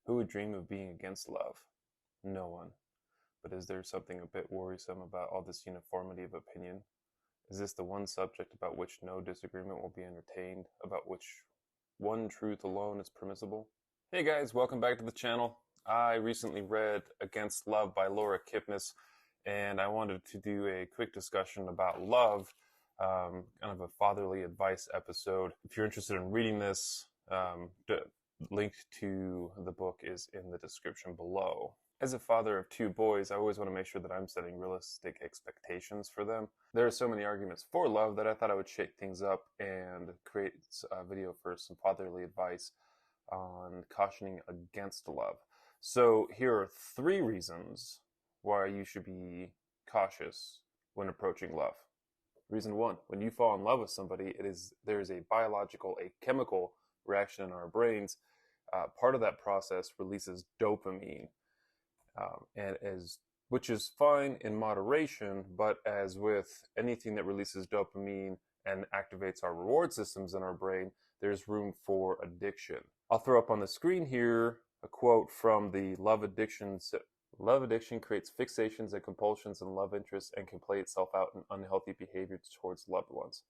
Who would dream of being against love? No one. But is there something a bit worrisome about all this uniformity of opinion? Is this the one subject about which no disagreement will be entertained, about which one truth alone is permissible? Hey guys, welcome back to the channel. I recently read Against Love by Kipnis, and I wanted to do a quick discussion about love, kind of a fatherly advice episode. If you're interested in reading this, the link to the book is in the description below. As a father of two boys, I always want to make sure that I'm setting realistic expectations for them. There are so many arguments for love that I thought I would shake things up and create a video for some fatherly advice on cautioning against love. So here are 3 reasons why you should be cautious when approaching love. Reason 1, when you fall in love with somebody, there is a biological, a chemical reaction in our brains. Part of that process releases dopamine, which is fine in moderation, but as with anything that releases dopamine and activates our reward systems in our brain, there's room for addiction. I'll throw up on the screen here a quote from the Love Addiction. Love addiction creates fixations and compulsions in love interests and can play itself out in unhealthy behaviors towards loved ones.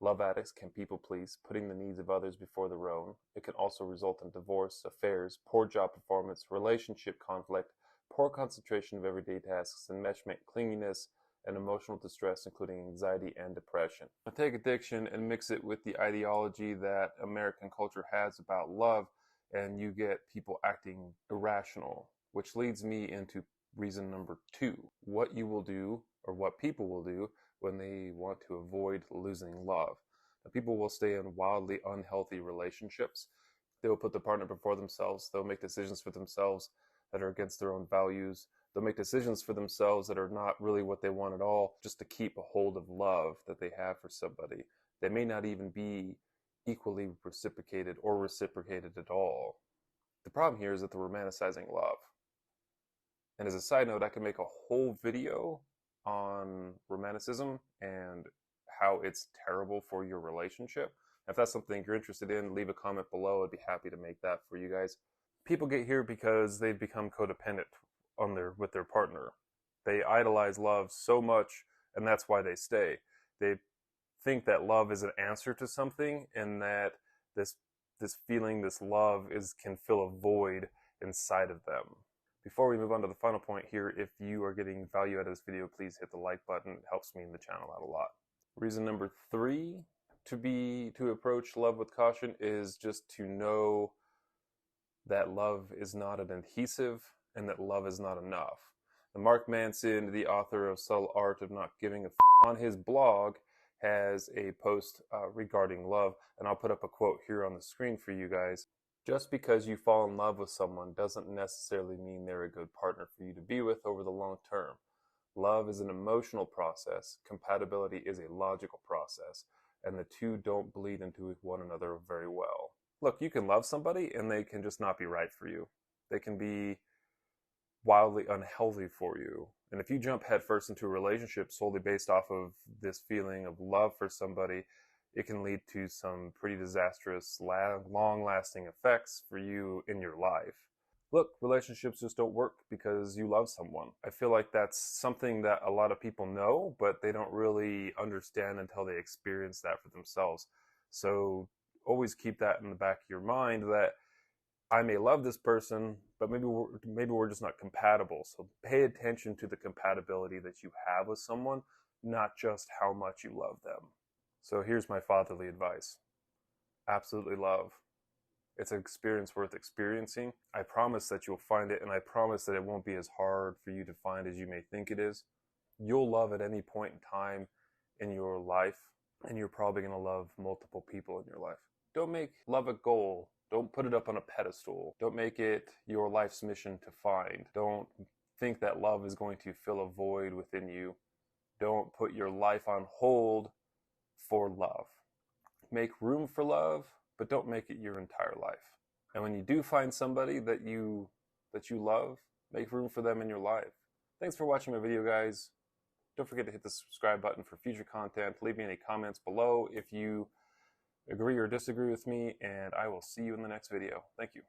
Love addicts can people please, putting the needs of others before their own. It can also result in divorce, affairs, poor job performance, relationship conflict, poor concentration of everyday tasks, enmeshment, clinginess, and emotional distress, including anxiety and depression. I take addiction and mix it with the ideology that American culture has about love, and you get people acting irrational, which leads me into reason number 2. What you will do, or what people will do, when they want to avoid losing love. Now, people will stay in wildly unhealthy relationships. They will put the partner before themselves. They'll make decisions for themselves that are against their own values. They'll make decisions for themselves that are not really what they want at all, just to keep a hold of love that they have for somebody. They may not even be equally reciprocated or reciprocated at all. The problem here is that they're romanticizing love. And as a side note, I can make a whole video on romanticism and how it's terrible for your relationship. If that's something you're interested in, leave a comment below. I'd be happy to make that for you guys. People get here because they've become codependent with their partner. They idolize love so much, and that's why they stay. They think that love is an answer to something, and that this feeling, this love can fill a void inside of them. Before we move on to the final point here, if you are getting value out of this video, please hit the like button. It helps me and the channel out a lot. Reason number 3 to approach love with caution is just to know that love is not an adhesive and that love is not enough. And Mark Manson, the author of Subtle Art of Not Giving a F***, on his blog has a post regarding love, and I'll put up a quote here on the screen for you guys. Just because you fall in love with someone doesn't necessarily mean they're a good partner for you to be with over the long term. Love is an emotional process. Compatibility is a logical process, and the two don't bleed into one another very well. Look, you can love somebody and they can just not be right for you. They can be wildly unhealthy for you. And if you jump headfirst into a relationship solely based off of this feeling of love for somebody, it can lead to some pretty disastrous, long-lasting effects for you in your life. Look, relationships just don't work because you love someone. I feel like that's something that a lot of people know, but they don't really understand until they experience that for themselves. So always keep that in the back of your mind that I may love this person, but maybe we're just not compatible. So pay attention to the compatibility that you have with someone, not just how much you love them. So here's my fatherly advice. Absolutely love. It's an experience worth experiencing. I promise that you'll find it, and I promise that it won't be as hard for you to find as you may think it is. You'll love at any point in time in your life, and you're probably going to love multiple people in your life. Don't make love a goal. Don't put it up on a pedestal. Don't make it your life's mission to find. Don't think that love is going to fill a void within you. Don't put your life on hold for love. Make room for love, but don't make it your entire life. And when you do find somebody that you love, make room for them in your life. Thanks for watching my video, guys. Don't forget to hit the subscribe button for future content. Leave me any comments below if you agree or disagree with me, and I will see you in the next video. Thank you.